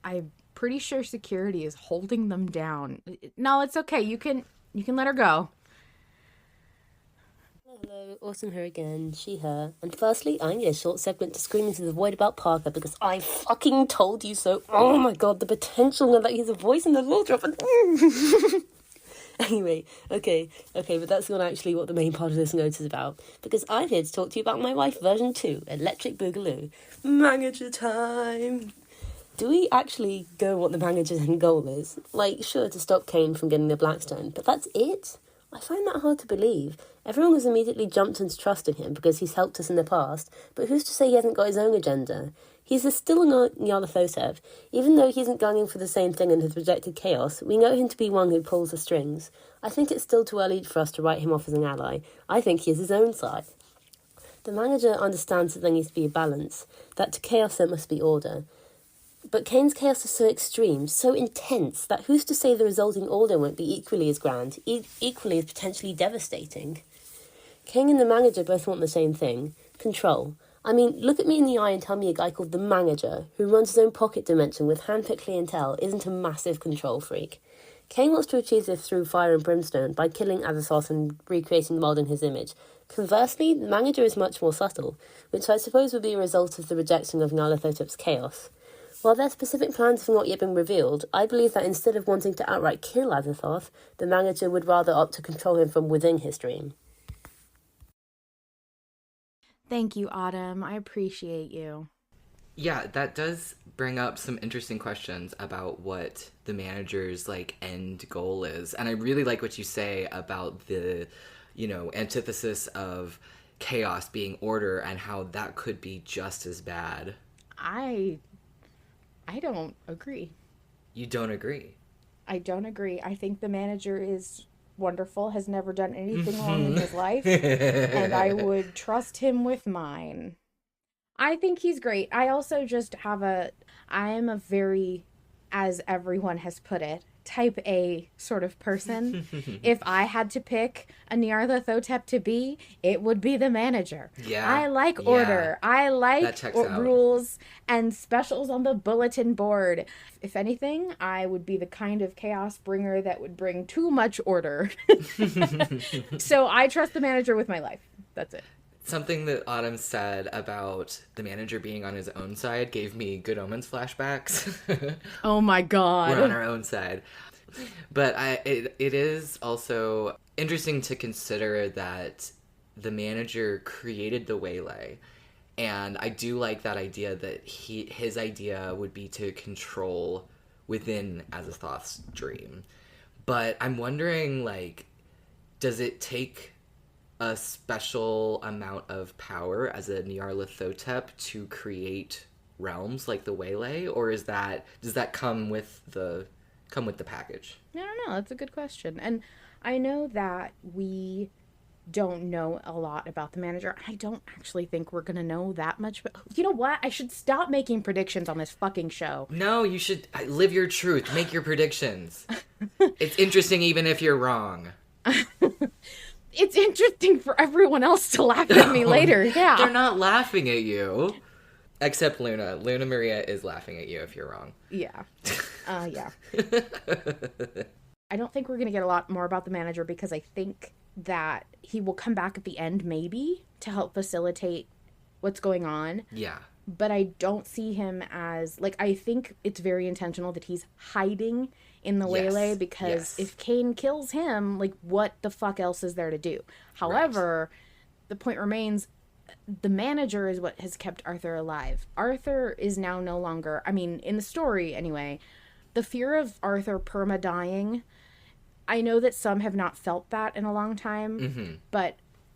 I'm pretty sure security is holding them down. No, it's okay. You can let her go. Hello, awesome her again, she, her. And firstly, I need a short segment to scream into the void about Parker because I fucking told you so. Oh my god, the potential that he's a voice in the law drop. Anyway, okay, but that's not actually what the main part of this note is about, because I'm here to talk to you about my wife version 2, Electric Boogaloo. Manager time! Do we actually go what the manager's end goal is? Like, sure, to stop Kane from getting the Blackstone, but that's it? I find that hard to believe. Everyone has immediately jumped into trust in him because he's helped us in the past, but who's to say he hasn't got his own agenda? He's still a Nyarlathotep. Even though he isn't gunning for the same thing and has rejected chaos, we know him to be one who pulls the strings. I think it's still too early for us to write him off as an ally. I think he has his own side. The manager understands that there needs to be a balance, that to chaos there must be order. But Kane's chaos is so extreme, so intense, that who's to say the resulting order won't be equally as grand, equally as potentially devastating? Kane and the manager both want the same thing, control. I mean, look at me in the eye and tell me a guy called the manager, who runs his own pocket dimension with handpicked clientele, isn't a massive control freak. Kane wants to achieve this through fire and brimstone, by killing Azathoth and recreating the world in his image. Conversely, the manager is much more subtle, which I suppose would be a result of the rejection of Nyarlathotep's chaos. While their specific plans have not yet been revealed, I believe that instead of wanting to outright kill Azathoth, the manager would rather opt to control him from within his dream. Thank you, Autumn. I appreciate you. Yeah, that does bring up some interesting questions about what the manager's, end goal is. And I really like what you say about the, antithesis of chaos being order and how that could be just as bad. I don't agree. You don't agree? I don't agree. I think the manager is wonderful, has never done anything wrong in his life, and I would trust him with mine. I think he's great. I also just I am a very, as everyone has put it, type A sort of person. If I had to pick a Nyarlathotep to be, it would be the manager. Yeah. I like order. I like rules and specials on the bulletin board. If anything, I would be the kind of chaos bringer that would bring too much order. So I trust the manager with my life. That's it. Something that Autumn said about the manager being on his own side gave me Good Omens flashbacks. Oh my god. We're on our own side. But it is also interesting to consider that the manager created the waylay. And I do like that idea that his idea would be to control within Azathoth's dream. But I'm wondering, like, does it take a special amount of power as a Nyarlathotep to create realms like the Waylay, or does that come with the package? I don't know. That's a good question. And I know that we don't know a lot about the manager. I don't actually think we're gonna know that much. But you know what? I should stop making predictions on this fucking show. No, you should live your truth. Make your predictions. It's interesting even if you're wrong. It's interesting for everyone else to laugh at me later. Yeah. They're not laughing at you. Except Luna. Luna Maria is laughing at you if you're wrong. Yeah. Yeah. I don't think we're going to get a lot more about the manager because I think that he will come back at the end maybe to help facilitate what's going on. Yeah. But I don't see him as, like, I think it's very intentional that he's hiding in the waylay because if Cain kills him, like, what the fuck else is there to do? However, the point remains, the manager is what has kept Arthur alive. Arthur is now no longer, I mean, in the story anyway, the fear of Arthur perma-dying, I know that some have not felt that in a long time, but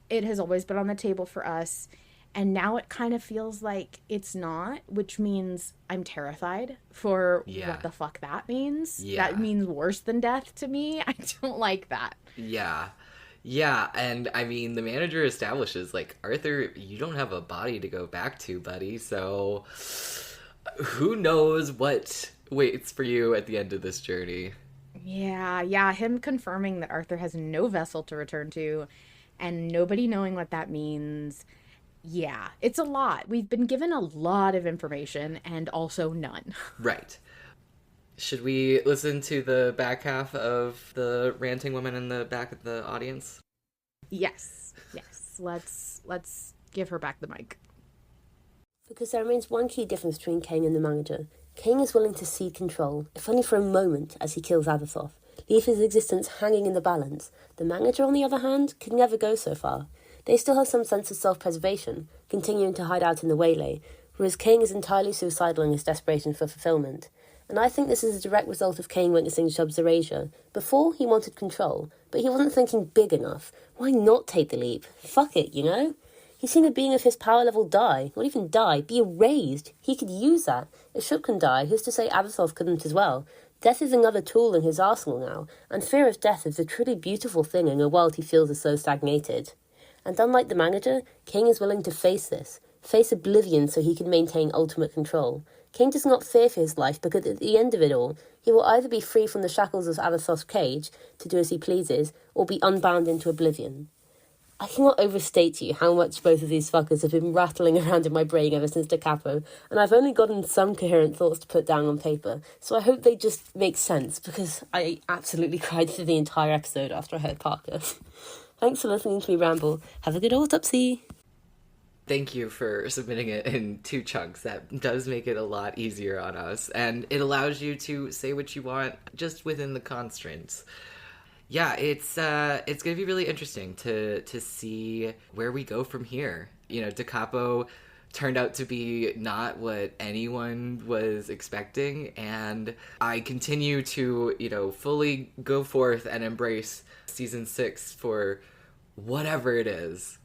it has always been on the table for us. And now it kind of feels like it's not, which means I'm terrified for what the fuck that means. Yeah. That means worse than death to me. I don't like that. Yeah. Yeah, and I mean, the manager establishes, like, Arthur, you don't have a body to go back to, buddy, so who knows what waits for you at the end of this journey. Yeah, him confirming that Arthur has no vessel to return to and nobody knowing what that means. Yeah, it's a lot. We've been given a lot of information and also none. Right. Should we listen to the back half of the ranting woman in the back of the audience? Yes. Let's give her back the mic. Because there remains one key difference between Cain and the manager. Cain is willing to cede control, if only for a moment, as he kills Azathoth, leave his existence hanging in the balance. The manager, on the other hand, could never go so far. They still have some sense of self-preservation, continuing to hide out in the waylay, whereas Cain is entirely suicidal in his desperation for fulfillment. And I think this is a direct result of Cain witnessing Shub's erasure. Before, he wanted control, but he wasn't thinking big enough. Why not take the leap? Fuck it, you know? He's seen a being of his power level die, not even die, be erased. He could use that. If Shub can die, who's to say Azathoth couldn't as well? Death is another tool in his arsenal now, and fear of death is a truly beautiful thing in a world he feels is so stagnated. And unlike the manager, Cain is willing to face this, face oblivion so he can maintain ultimate control. Cain does not fear for his life because at the end of it all, he will either be free from the shackles of Azathoth's cage, to do as he pleases, or be unbound into oblivion. I cannot overstate to you how much both of these fuckers have been rattling around in my brain ever since Capo, and I've only gotten some coherent thoughts to put down on paper, so I hope they just make sense, because I absolutely cried through the entire episode after I heard Parker. Thanks for listening to me ramble. Have a good autopsy! Thank you for submitting it in 2 chunks. That does make it a lot easier on us, and it allows you to say what you want just within the constraints. Yeah, it's going to be really interesting to see where we go from here. You know, Capo turned out to be not what anyone was expecting, and I continue to, you know, fully go forth and embrace season 6 for whatever it is.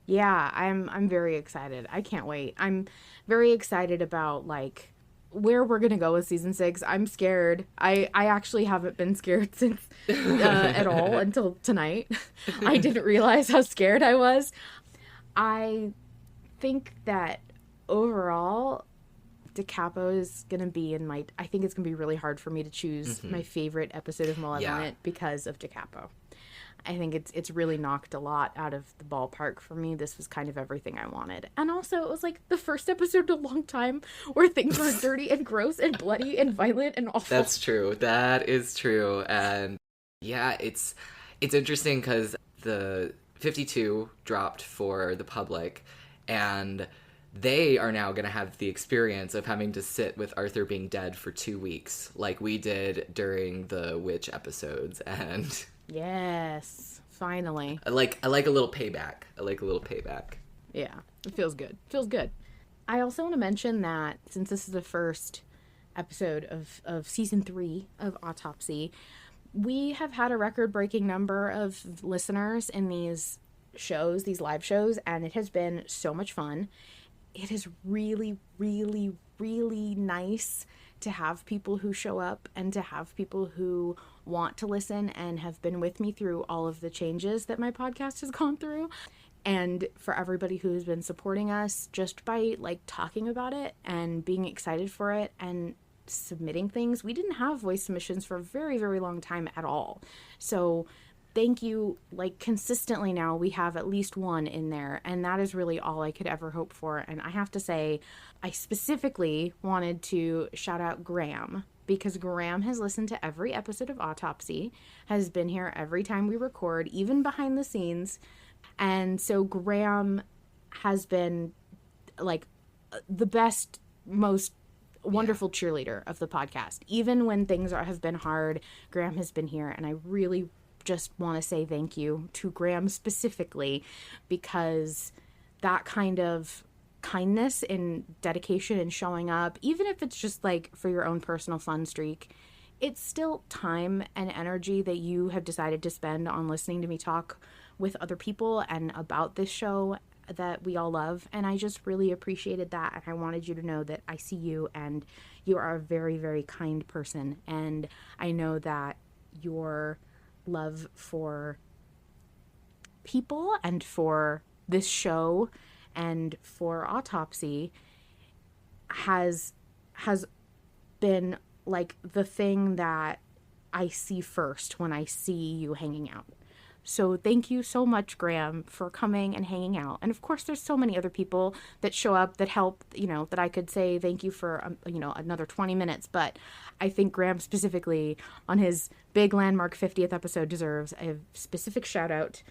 Yeah, I'm very excited. I can't wait. I'm very excited about, like, where we're gonna go with season 6. I'm scared. I actually haven't been scared since at all until tonight. I didn't realize how scared I was. I think that overall, Capo is gonna be in my. I think it's gonna be really hard for me to choose my favorite episode of Malevolent because of Capo. I think it's really knocked a lot out of the ballpark for me. This was kind of everything I wanted. And also, it was like the first episode in a long time where things were dirty and gross and bloody and violent and awful. That's true. That is true. And yeah, it's interesting because the 52 dropped for the public, and they are now going to have the experience of having to sit with Arthur being dead for 2 weeks, like we did during the witch episodes. And yes, finally. I like a little payback. Yeah, it feels good. Feels good. I also want to mention that since this is the first episode of season 3 of Autopsy, we have had a record-breaking number of listeners in these shows, these live shows, and it has been so much fun. It is really, really, really nice to have people who show up and to have people who want to listen and have been with me through all of the changes that my podcast has gone through. And for everybody who's been supporting us just by like talking about it and being excited for it and submitting things. We didn't have voice submissions for a very, very long time at all. So thank you. Like consistently now we have at least one in there, and that is really all I could ever hope for. And I have to say, I specifically wanted to shout out Graham, because Graham has listened to every episode of Autopsy, has been here every time we record, even behind the scenes. And so Graham has been like the best, most wonderful cheerleader of the podcast. Even when things have been hard, Graham has been here, and I really just want to say thank you to Graham specifically, because that kind of kindness and dedication and showing up, even if it's just like for your own personal fun streak, it's still time and energy that you have decided to spend on listening to me talk with other people and about this show that we all love. And I just really appreciated that, and I wanted you to know that I see you, and you are a very, very kind person, and I know that your love for people and for this show and for Autopsy has been like the thing that I see first when I see you hanging out. So thank you so much, Graham, for coming and hanging out. And of course, there's so many other people that show up that help, that I could say thank you for, another 20 minutes. But I think Graham specifically on his big landmark 50th episode deserves a specific shout out.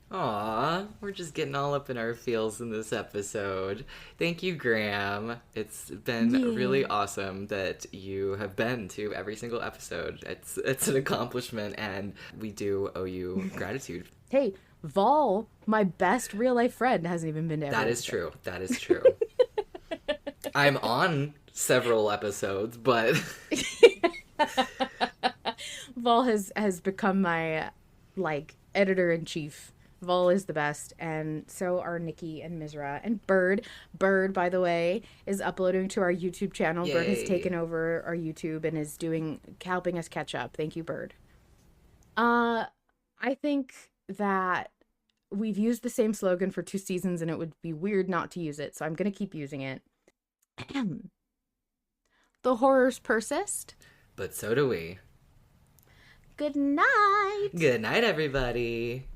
Aw, we're just getting all up in our feels in this episode. Thank you, Graham. It's been really awesome that you have been to every single episode. It's an accomplishment, and we do owe you gratitude. Hey, Vol, my best real life friend, hasn't even been to every episode. That is true. I'm on several episodes, but Vol has become my editor-in-chief. Vol is the best, and so are Nikki and Misraa and Bird. Bird, by the way, is uploading to our YouTube channel. Yay. Bird has taken over our YouTube and is helping us catch up. Thank you, Bird. I think that we've used the same slogan for 2 seasons, and it would be weird not to use it, so I'm going to keep using it. The horrors persist. But so do we. Good night. Good night, everybody.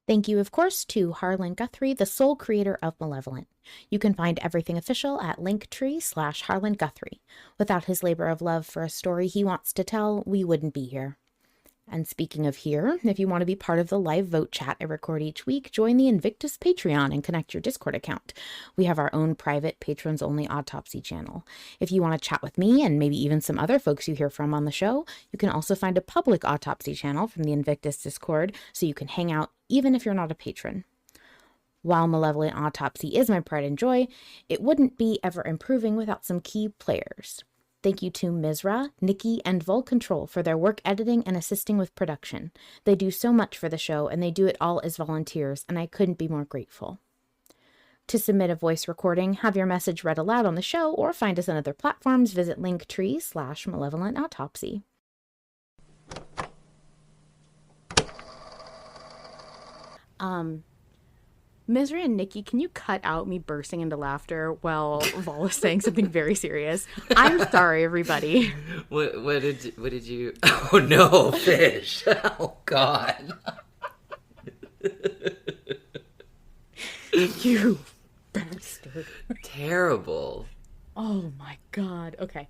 Thank you, of course, to Harlan Guthrie, the sole creator of Malevolent. You can find everything official at linktree/Harlan Guthrie. Without his labor of love for a story he wants to tell, we wouldn't be here. And speaking of here, if you want to be part of the live vote chat I record each week, join the Invictus Patreon and connect your Discord account. We have our own private patrons-only Autopsy channel. If you want to chat with me and maybe even some other folks you hear from on the show, you can also find a public Autopsy channel from the Invictus Discord, so you can hang out even if you're not a patron. While Malevolent Autopsy is my pride and joy, it wouldn't be ever improving without some key players. Thank you to Misraa, Nikki, and Vol Control for their work editing and assisting with production. They do so much for the show, and they do it all as volunteers, and I couldn't be more grateful. To submit a voice recording, have your message read aloud on the show, or find us on other platforms, visit linktree/Malevolent Autopsy. Misraa and Nikki, can you cut out me bursting into laughter while Vol is saying something very serious? I'm sorry, everybody. What did you? Oh no, fish! Oh God! You bastard! Terrible. Oh my God. Okay.